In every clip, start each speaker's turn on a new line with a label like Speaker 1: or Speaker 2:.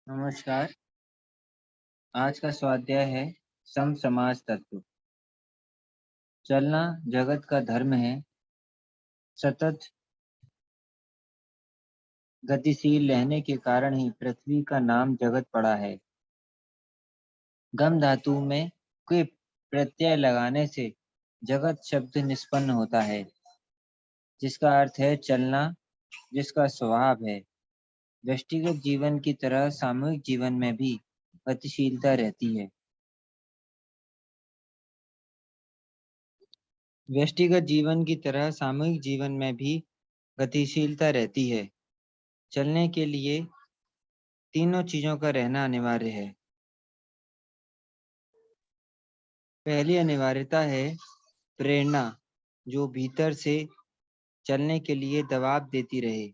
Speaker 1: नमस्कार। आज का स्वाध्याय है सम समाज तत्व। चलना जगत का धर्म है। सतत गतिशील रहने के कारण ही पृथ्वी का नाम जगत पड़ा है। गम धातु में क्विप प्रत्यय लगाने से जगत शब्द निष्पन्न होता है, जिसका अर्थ है चलना, जिसका स्वभाव है। व्यष्टिगत जीवन की तरह सामूहिक जीवन में भी गतिशीलता रहती है। व्यष्टिगत जीवन की तरह सामूहिक जीवन में भी गतिशीलता रहती है। चलने के लिए तीनों चीजों का रहना अनिवार्य है। पहली अनिवार्यता है प्रेरणा, जो भीतर से चलने के लिए दबाव देती रहे।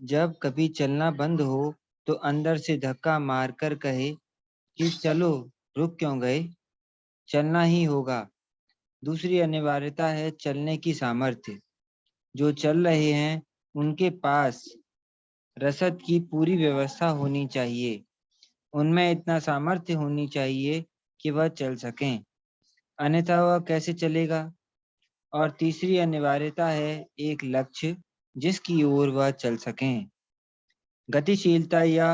Speaker 1: जब कभी चलना बंद हो तो अंदर से धक्का मारकर कहे कि चलो, रुक क्यों गए, चलना ही होगा। दूसरी अनिवार्यता है चलने की सामर्थ्य। जो चल रहे हैं उनके पास रसद की पूरी व्यवस्था होनी चाहिए। उनमें इतना सामर्थ्य होनी चाहिए कि वह चल सकें, अन्यथा वह कैसे चलेगा। और तीसरी अनिवार्यता है एक लक्ष्य जिसकी ओर वह चल सकें। गतिशीलता या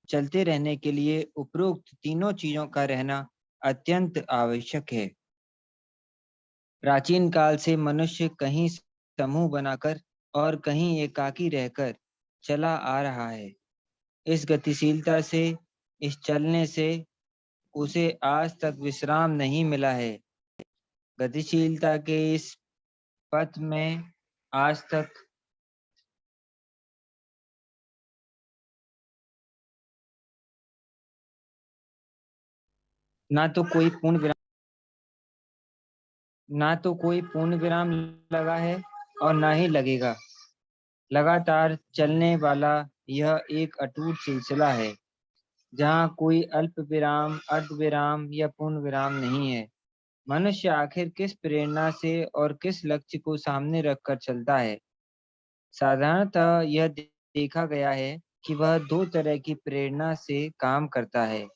Speaker 1: चलते रहने के लिए उपरोक्त तीनों चीजों का रहना अत्यंत आवश्यक है। प्राचीन काल से मनुष्य कहीं समूह बनाकर और कहीं एकाकी रहकर चला आ रहा है। इस गतिशीलता से, इस चलने से उसे आज तक विश्राम नहीं मिला है। गतिशीलता के इस पथ में आज तक ना तो कोई पूर्ण विराम ना तो कोई पूर्ण विराम लगा है और ना ही लगेगा। लगातार चलने वाला यह एक अटूट सिलसिला है, जहाँ कोई अल्प विराम, अर्ध विराम या पूर्ण विराम नहीं है। मनुष्य आखिर किस प्रेरणा से और किस लक्ष्य को सामने रखकर चलता है? साधारणतः यह देखा गया है कि वह दो तरह की प्रेरणा से काम करता है।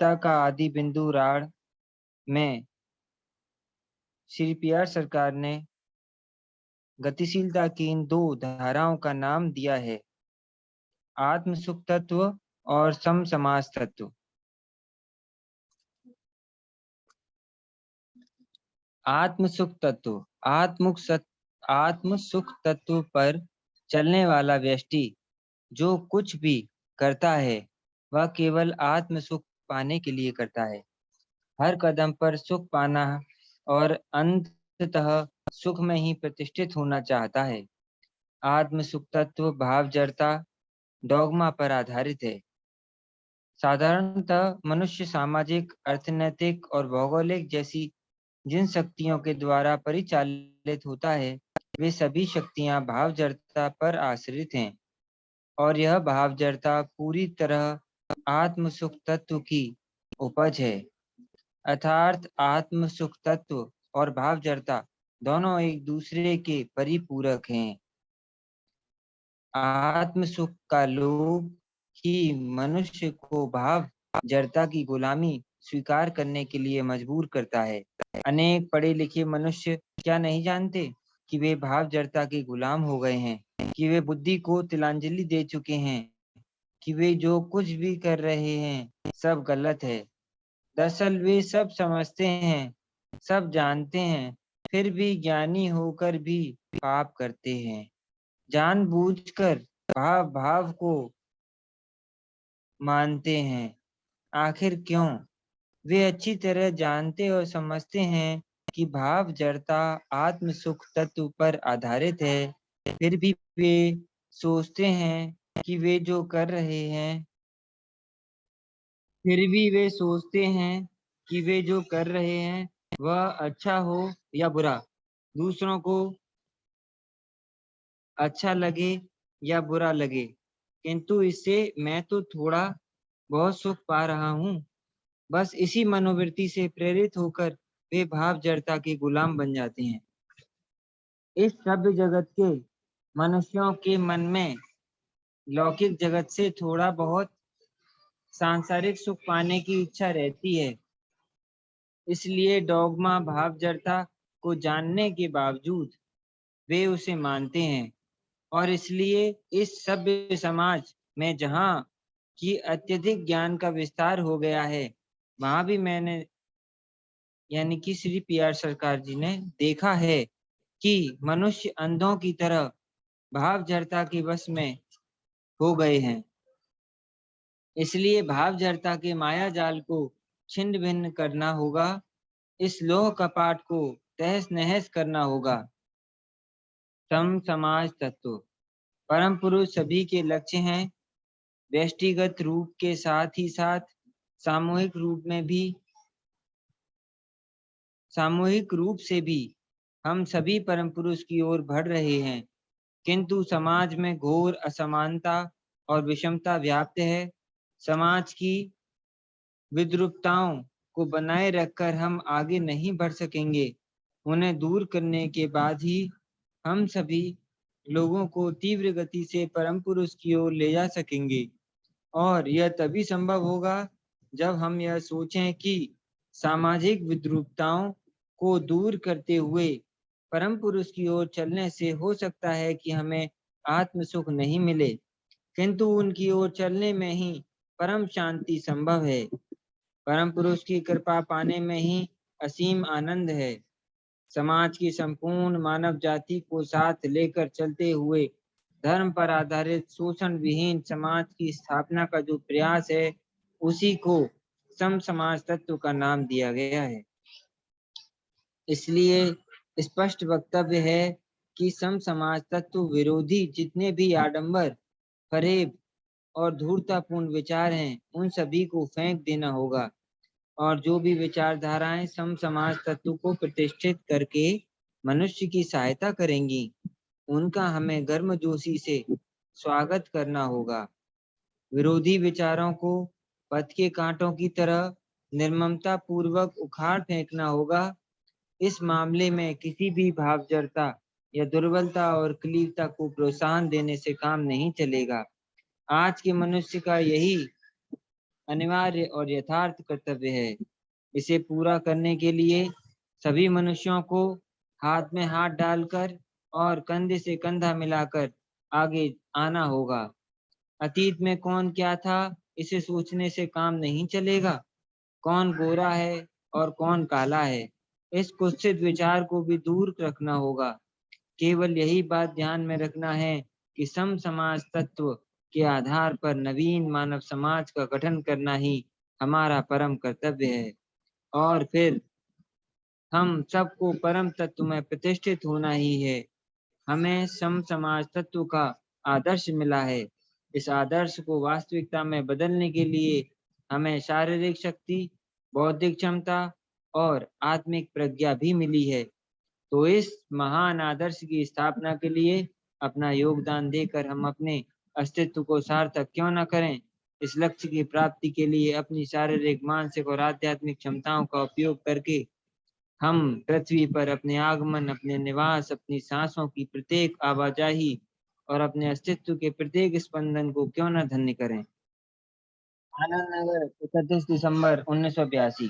Speaker 1: का आदि बिंदु राड में श्री पीआर सरकार ने गतिशीलता की इन दो धाराओं का नाम दिया है, आत्म सुख तत्व और सम समाज तत्व। आत्म सुख तत्व आत्म सुख तत्व पर चलने वाला व्यक्ति जो कुछ भी करता है वह केवल आत्म सुख पाने के लिए करता है। हर कदम पर सुख पाना और अंततः सुख में ही प्रतिष्ठित होना चाहता है। आत्म सुख तत्व भाव जड़ता डॉगमा पर आधारित है। साधारणतः मनुष्य सामाजिक, अर्थनैतिक और भौगोलिक जैसी जिन शक्तियों के द्वारा परिचालित होता है, वे सभी शक्तियां भाव जड़ता पर आश्रित हैं। और यह भाव जड़ता पूरी तरह आत्म सुख तत्व की उपज है। अर्थात आत्म सुख तत्व और भाव जड़ता दोनों एक दूसरे के परिपूरक हैं। आत्म सुख का लोभ ही मनुष्य को भाव जड़ता की गुलामी स्वीकार करने के लिए मजबूर करता है। अनेक पढ़े लिखे मनुष्य क्या नहीं जानते कि वे भाव जड़ता के गुलाम हो गए हैं, कि वे बुद्धि को तिलांजलि दे चुके हैं, कि वे जो कुछ भी कर रहे हैं सब गलत है। दरअसल वे सब समझते हैं, सब जानते हैं, फिर भी ज्ञानी होकर भी पाप करते हैं। जानबूझकर भाव भाव को मानते हैं। आखिर क्यों? वे अच्छी तरह जानते और समझते हैं कि भाव जड़ता आत्म सुख तत्व पर आधारित है। फिर भी वे सोचते हैं कि वे जो कर रहे हैं फिर भी वे सोचते हैं कि वे जो कर रहे हैं वह अच्छा हो या बुरा, दूसरों को अच्छा लगे या बुरा लगे, किंतु इससे मैं तो थोड़ा बहुत सुख पा रहा हूँ। बस इसी मनोवृत्ति से प्रेरित होकर वे भाव जड़ता के गुलाम बन जाते हैं। इस सभ्य जगत के मनुष्यों के मन में लौकिक जगत से थोड़ा बहुत सांसारिक सुख पाने की इच्छा रहती है, इसलिए डॉगमा भाव जड़ता को जानने के बावजूद वे उसे मानते हैं। और इसलिए इस सभ्य समाज में जहाँ की अत्यधिक ज्ञान का विस्तार हो गया है, वहां भी मैंने यानी कि श्री पी.आर. सरकार जी ने देखा है कि मनुष्य अंधों की तरह भाव जड़ता के वश में हो गए हैं। इसलिए भाव जड़ता के माया जाल को छिन्न भिन्न करना होगा, इस लोह कपाट को तहस नहस करना होगा। सम समाज तत्व परम पुरुष सभी के लक्ष्य हैं। व्यष्टिगत रूप के साथ ही साथ सामूहिक रूप से भी हम सभी परम पुरुष की ओर बढ़ रहे हैं, किंतु समाज में घोर असमानता और विषमता व्याप्त है। समाज की विद्रूपताओं को बनाए रखकर हम आगे नहीं बढ़ सकेंगे। उन्हें दूर करने के बाद ही हम सभी लोगों को तीव्र गति से परम पुरुष की ओर ले जा सकेंगे। और यह तभी संभव होगा जब हम यह सोचें कि सामाजिक विद्रूपताओं को दूर करते हुए परम पुरुष की ओर चलने से हो सकता है कि हमें आत्म सुख नहीं मिले, किंतु उनकी ओर चलने में ही परम शांति संभव है। परम पुरुष की कृपा पाने में ही असीम आनंद है। समाज की संपूर्ण मानव जाति को साथ लेकर चलते हुए धर्म पर आधारित शोषण विहीन समाज की स्थापना का जो प्रयास है, उसी को सम समाज तत्व का नाम दिया गया है। इसलिए स्पष्ट वक्तव्य है कि सम समाज तत्व विरोधी जितने भी आडंबर, फरेब और धूर्ततापूर्ण विचार हैं, उन सभी को फेंक देना होगा। और जो भी विचारधाराएं सम समाज तत्व को प्रतिष्ठित करके मनुष्य की सहायता करेंगी, उनका हमें गर्मजोशी से स्वागत करना होगा। विरोधी विचारों को पथ के कांटों की तरह निर्ममता पूर्वक उखाड़ फेंकना होगा। इस मामले में किसी भी भाव जड़ता या दुर्बलता और क्लीवता को प्रोत्साहन देने से काम नहीं चलेगा। आज के मनुष्य का यही अनिवार्य और यथार्थ कर्तव्य है। इसे पूरा करने के लिए सभी मनुष्यों को हाथ में हाथ डालकर और कंधे से कंधा मिलाकर आगे आना होगा। अतीत में कौन क्या था, इसे सोचने से काम नहीं चलेगा। कौन गोरा है और कौन काला है, इस कुत्सित विचार को भी दूर रखना होगा। केवल यही बात ध्यान में रखना है कि सम समाज तत्व के आधार पर नवीन मानव समाज का गठन करना ही हमारा परम कर्तव्य है। और फिर हम सबको परम तत्व में प्रतिष्ठित होना ही है। हमें सम समाज तत्व का आदर्श मिला है। इस आदर्श को वास्तविकता में बदलने के लिए हमें शारीरिक शक्ति, बौद्धिक क्षमता और आत्मिक प्रज्ञा भी मिली है। तो इस महान आदर्श की स्थापना के लिए अपना योगदान देकर हम अपने अस्तित्व को सार्थक क्यों न करें। इस लक्ष्य की प्राप्ति के लिए अपनी शारीरिक, मानसिक और आध्यात्मिक क्षमताओं का उपयोग करके हम पृथ्वी पर अपने आगमन, अपने निवास, अपनी सांसों की प्रत्येक आवाजाही और अपने अस्तित्व के प्रत्येक स्पंदन को क्यों न धन्य करें। आनंद नगर 31 दिसंबर 1982।